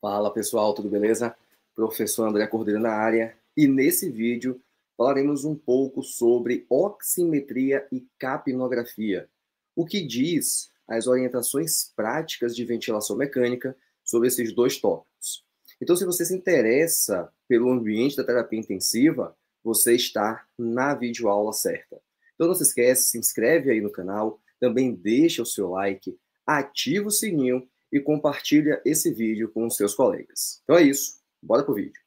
Fala pessoal, tudo beleza? Professor André Cordeiro na área, e nesse vídeo falaremos um pouco sobre oximetria e capnografia, o que diz as orientações práticas de ventilação mecânica sobre esses dois tópicos. Então, se você se interessa pelo ambiente da terapia intensiva, você está na videoaula certa. Então não se esquece, se inscreve aí no canal, também deixa o seu like, ativa o sininho e compartilha esse vídeo com os seus colegas. Então é isso, bora pro vídeo.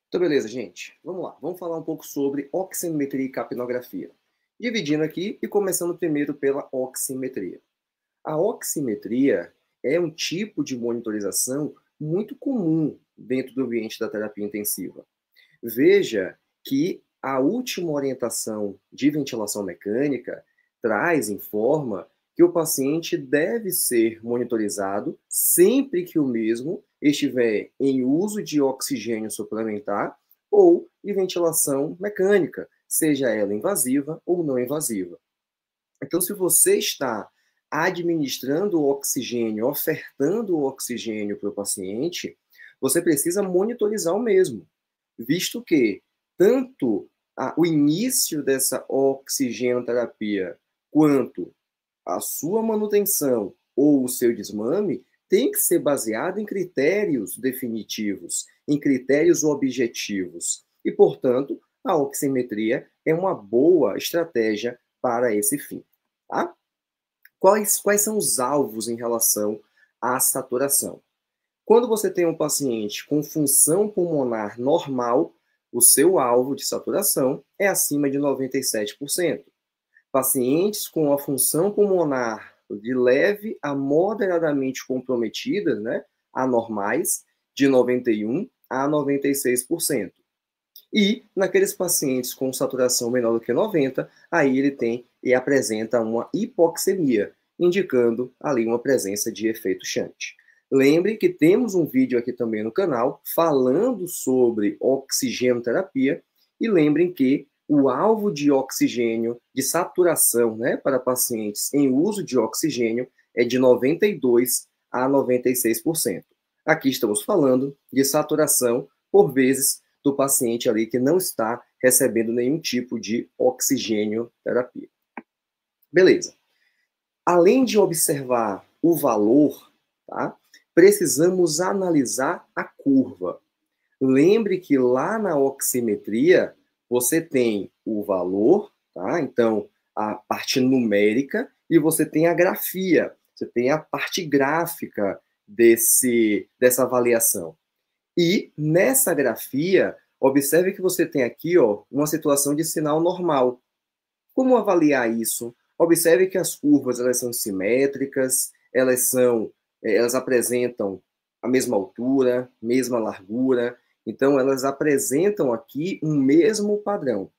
Então beleza, gente, vamos lá. Vamos falar um pouco sobre oximetria e capnografia. Dividindo aqui e começando primeiro pela oximetria. A oximetria é um tipo de monitorização muito comum dentro do ambiente da terapia intensiva. Veja que a última orientação de ventilação mecânica informa que o paciente deve ser monitorizado sempre que o mesmo estiver em uso de oxigênio suplementar ou de ventilação mecânica, seja ela invasiva ou não invasiva. Então, se você está administrando o oxigênio, ofertando o oxigênio para o paciente, você precisa monitorizar o mesmo, visto que tanto o início dessa oxigenoterapia quanto a sua manutenção ou o seu desmame tem que ser baseado em critérios definitivos, em critérios objetivos. E, portanto, a oximetria é uma boa estratégia para esse fim. Tá? Quais são os alvos em relação à saturação? Quando você tem um paciente com função pulmonar normal, o seu alvo de saturação é acima de 97%. Pacientes com a função pulmonar de leve a moderadamente comprometida, né, anormais, de 91% a 96%. E naqueles pacientes com saturação menor do que 90%, aí ele tem e apresenta uma hipoxemia, indicando ali uma presença de efeito shunt. Lembre que temos um vídeo aqui também no canal falando sobre oxigenoterapia, e lembrem que o alvo de oxigênio, de saturação, né, para pacientes em uso de oxigênio é de 92% a 96%. Aqui estamos falando de saturação, por vezes, do paciente ali que não está recebendo nenhum tipo de oxigênio-terapia. Beleza. Além de observar o valor, tá, precisamos analisar a curva. Lembre que lá na oximetria, você tem o valor, tá? Então, a parte numérica, e você tem a grafia, você tem a parte gráfica dessa avaliação. E nessa grafia, observe que você tem aqui, ó, uma situação de sinal normal. Como avaliar isso? Observe que as curvas elas são simétricas, elas apresentam a mesma altura, mesma largura, então elas apresentam aqui um mesmo padrão.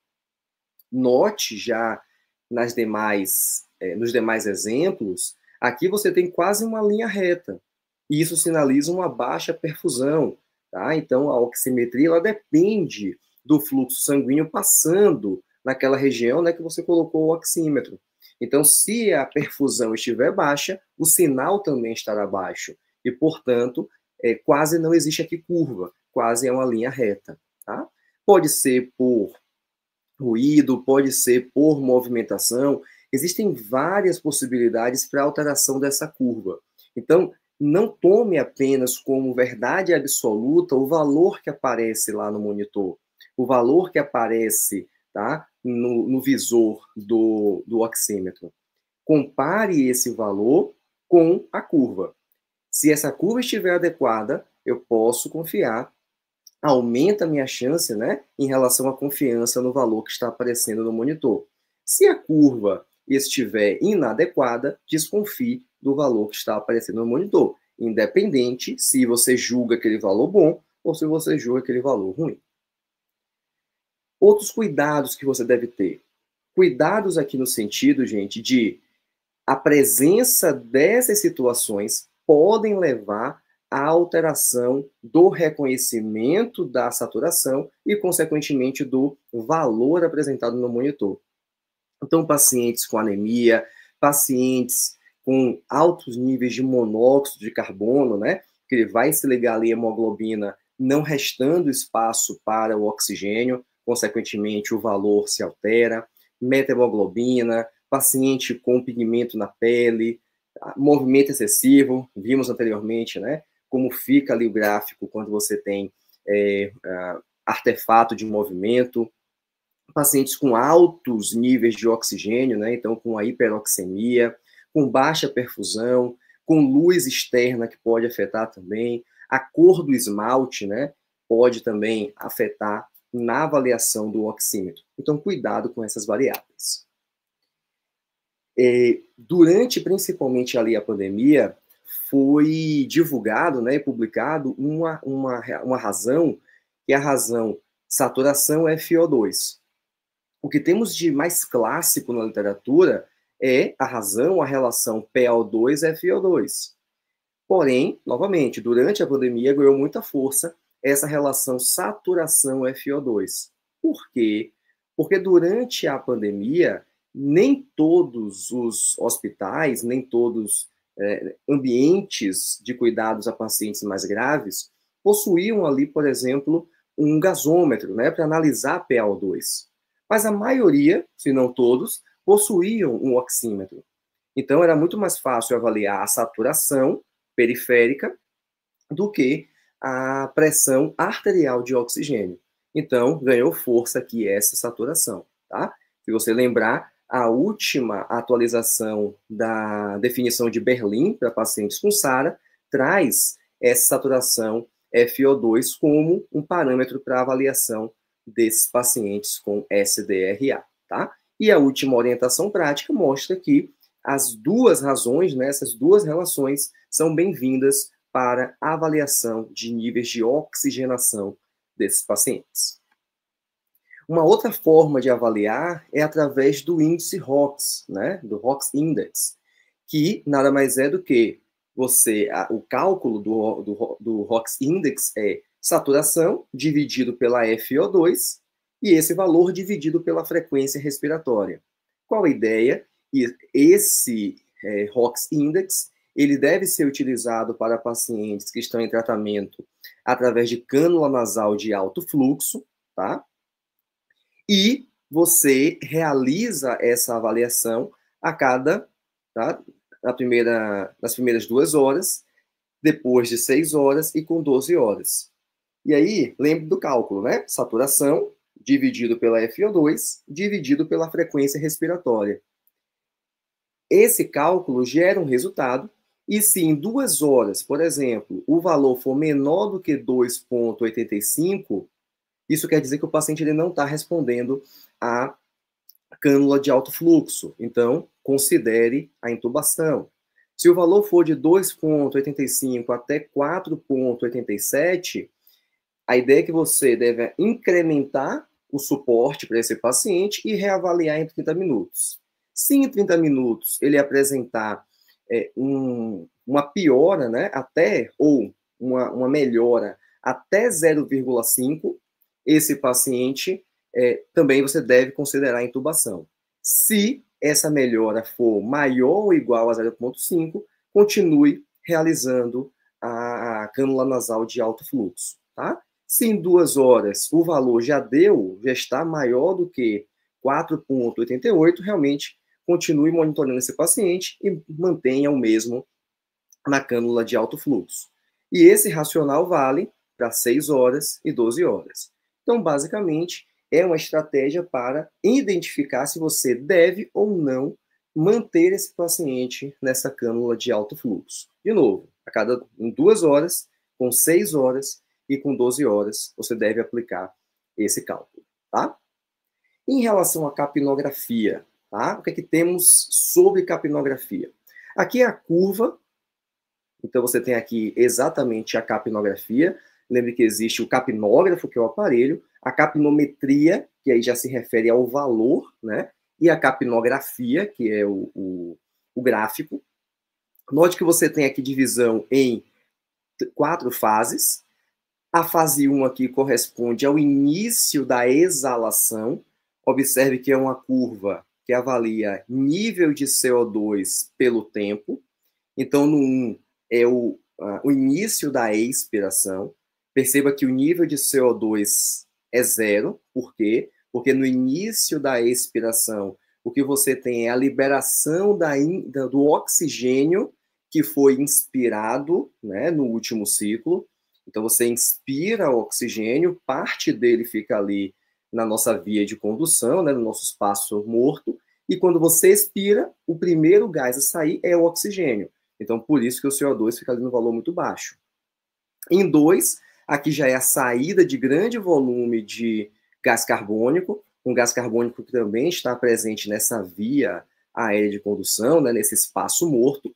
Note já nos demais exemplos, aqui você tem quase uma linha reta. E isso sinaliza uma baixa perfusão. Tá? Então, a oximetria ela depende do fluxo sanguíneo passando naquela região, né, que você colocou o oxímetro. Então, se a perfusão estiver baixa, o sinal também estará baixo. E, portanto, quase não existe aqui curva, quase é uma linha reta. Tá? Pode ser por ruído, pode ser por movimentação. Existem várias possibilidades para alteração dessa curva. Então, não tome apenas como verdade absoluta o valor que aparece lá no monitor, o valor que aparece, tá, no visor do oxímetro. Compare esse valor com a curva. Se essa curva estiver adequada, eu posso confiar, aumenta a minha chance, né, em relação à confiança no valor que está aparecendo no monitor. Se a curva estiver inadequada, desconfie do valor que está aparecendo no monitor, independente se você julga aquele valor bom ou se você julga aquele valor ruim. Outros cuidados que você deve ter. Cuidados aqui no sentido, gente, de a presença dessas situações podem levar a alteração do reconhecimento da saturação e, consequentemente, do valor apresentado no monitor. Então, pacientes com anemia, pacientes com altos níveis de monóxido de carbono, né? Que ele vai se ligar ali à hemoglobina, não restando espaço para o oxigênio, consequentemente o valor se altera. Metahemoglobina, paciente com pigmento na pele, movimento excessivo, vimos anteriormente, né? Como fica ali o gráfico quando você tem artefato de movimento, pacientes com altos níveis de oxigênio, né? Então com a hiperoxemia, com baixa perfusão, com luz externa que pode afetar também, a cor do esmalte, né? Pode também afetar na avaliação do oxímetro. Então cuidado com essas variáveis. Durante principalmente ali a pandemia, foi divulgado, né, publicado uma razão, que é a razão saturação FiO2. O que temos de mais clássico na literatura é a razão, a relação PaO2-FiO2. Porém, novamente, durante a pandemia ganhou muita força essa relação saturação-FiO2. Por quê? Porque durante a pandemia, nem todos os hospitais, nem todos ambientes de cuidados a pacientes mais graves possuíam ali, por exemplo, um gasômetro, né, para analisar PaO2. Mas a maioria, se não todos, possuíam um oxímetro. Então, era muito mais fácil avaliar a saturação periférica do que a pressão arterial de oxigênio. Então, ganhou força aqui essa saturação, tá? Se você lembrar, a última atualização da definição de Berlim para pacientes com SARA traz essa saturação FiO2 como um parâmetro para avaliação desses pacientes com SDRA, tá? E a última orientação prática mostra que as duas razões, né, essas duas relações, são bem-vindas para a avaliação de níveis de oxigenação desses pacientes. Uma outra forma de avaliar é através do índice ROX, né, do ROX Index, que nada mais é do que o cálculo do ROX Index é saturação dividido pela FiO2 e esse valor dividido pela frequência respiratória. Qual a ideia? Esse ROX Index ele deve ser utilizado para pacientes que estão em tratamento através de cânula nasal de alto fluxo, tá? E você realiza essa avaliação a cada, tá? Nas primeiras 2 horas, depois de 6 horas e com 12 horas. E aí, lembre do cálculo, né? Saturação dividido pela FiO2, dividido pela frequência respiratória. Esse cálculo gera um resultado, e se em 2 horas, por exemplo, o valor for menor do que 2,85, isso quer dizer que o paciente ele não está respondendo à cânula de alto fluxo. Então, considere a intubação. Se o valor for de 2,85 até 4,87, a ideia é que você deve incrementar o suporte para esse paciente e reavaliar em 30 minutos. Se em 30 minutos ele apresentar uma piora, né, ou uma melhora até 0,5, esse paciente também você deve considerar a intubação. Se essa melhora for maior ou igual a 0,5, continue realizando a cânula nasal de alto fluxo, tá? Se em 2 horas o valor já está maior do que 4,88, realmente continue monitorando esse paciente e mantenha o mesmo na cânula de alto fluxo. E esse racional vale para 6 horas e 12 horas. Então, basicamente, é uma estratégia para identificar se você deve ou não manter esse paciente nessa cânula de alto fluxo. De novo, em 2 horas, com 6 horas e com 12 horas, você deve aplicar esse cálculo, tá? Em relação à capnografia, tá? O que é que temos sobre capnografia? Aqui é a curva, então você tem aqui exatamente a capnografia. Lembre que existe o capnógrafo, que é o aparelho, a capnometria, que aí já se refere ao valor, né? E a capnografia, que é o gráfico. Note que você tem aqui divisão em 4 fases. A fase 1 aqui corresponde ao início da exalação. Observe que é uma curva que avalia nível de CO2 pelo tempo. Então, no 1 é o início da expiração. Perceba que o nível de CO2 é 0. Por quê? Porque no início da expiração, o que você tem é a liberação do oxigênio que foi inspirado, né, no último ciclo. Então, você inspira o oxigênio, parte dele fica ali na nossa via de condução, né, no nosso espaço morto, e quando você expira, o primeiro gás a sair é o oxigênio. Então, por isso que o CO2 fica ali no valor muito baixo. Em 2, aqui já é a saída de grande volume de gás carbônico, um gás carbônico que também está presente nessa via aérea de condução, né, nesse espaço morto.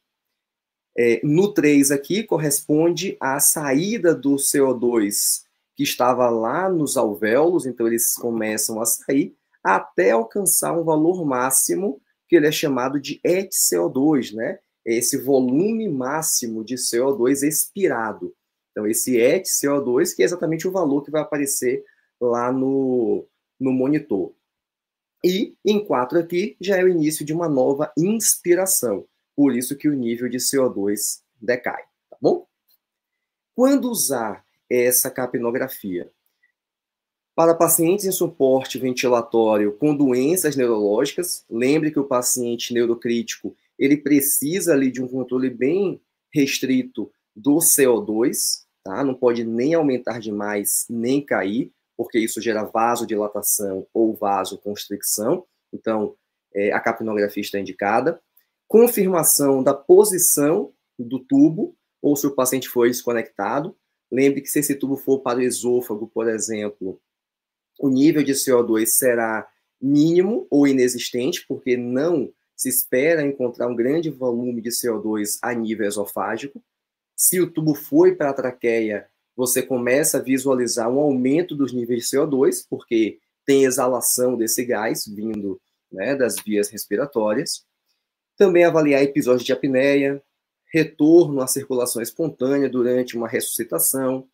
No 3 aqui, corresponde à saída do CO2 que estava lá nos alvéolos, então eles começam a sair até alcançar um valor máximo, que ele é chamado de EtCO2, né? Esse volume máximo de CO2 expirado. Então, esse EtCO2, que é exatamente o valor que vai aparecer lá no monitor. E, em 4 aqui, já é o início de uma nova inspiração. Por isso que o nível de CO2 decai, tá bom? Quando usar essa capnografia? Para pacientes em suporte ventilatório com doenças neurológicas, lembre que o paciente neurocrítico, ele precisa ali de um controle bem restrito do CO2, tá? Não pode nem aumentar demais, nem cair, porque isso gera vasodilatação ou vasoconstricção. Então, a capnografia está indicada. Confirmação da posição do tubo, ou se o paciente foi desconectado. Lembre que se esse tubo for para o esôfago, por exemplo, o nível de CO2 será mínimo ou inexistente, porque não se espera encontrar um grande volume de CO2 a nível esofágico. Se o tubo foi para a traqueia, você começa a visualizar um aumento dos níveis de CO2, porque tem exalação desse gás vindo, né, das vias respiratórias. Também avaliar episódios de apneia, retorno à circulação espontânea durante uma ressuscitação.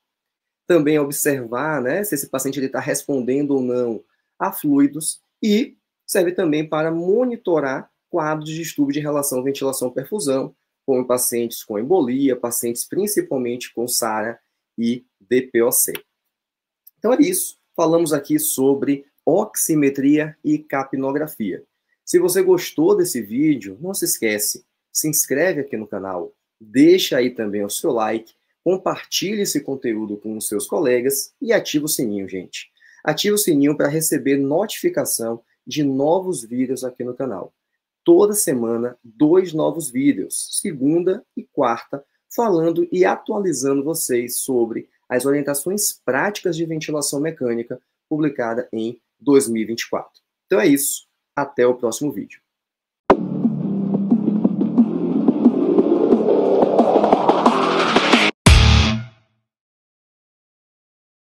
Também observar, né, se esse paciente está respondendo ou não a fluidos. E serve também para monitorar quadros de distúrbio de relação ventilação-perfusão, como em pacientes com embolia, pacientes principalmente com SARA e DPOC. Então é isso. Falamos aqui sobre oximetria e capnografia. Se você gostou desse vídeo, não se esquece, se inscreve aqui no canal, deixa aí também o seu like, compartilhe esse conteúdo com os seus colegas e ativa o sininho, gente. Ativa o sininho para receber notificação de novos vídeos aqui no canal. Toda semana, 2 novos vídeos, segunda e quarta, falando e atualizando vocês sobre as orientações práticas de ventilação mecânica publicada em 2024. Então é isso. Até o próximo vídeo.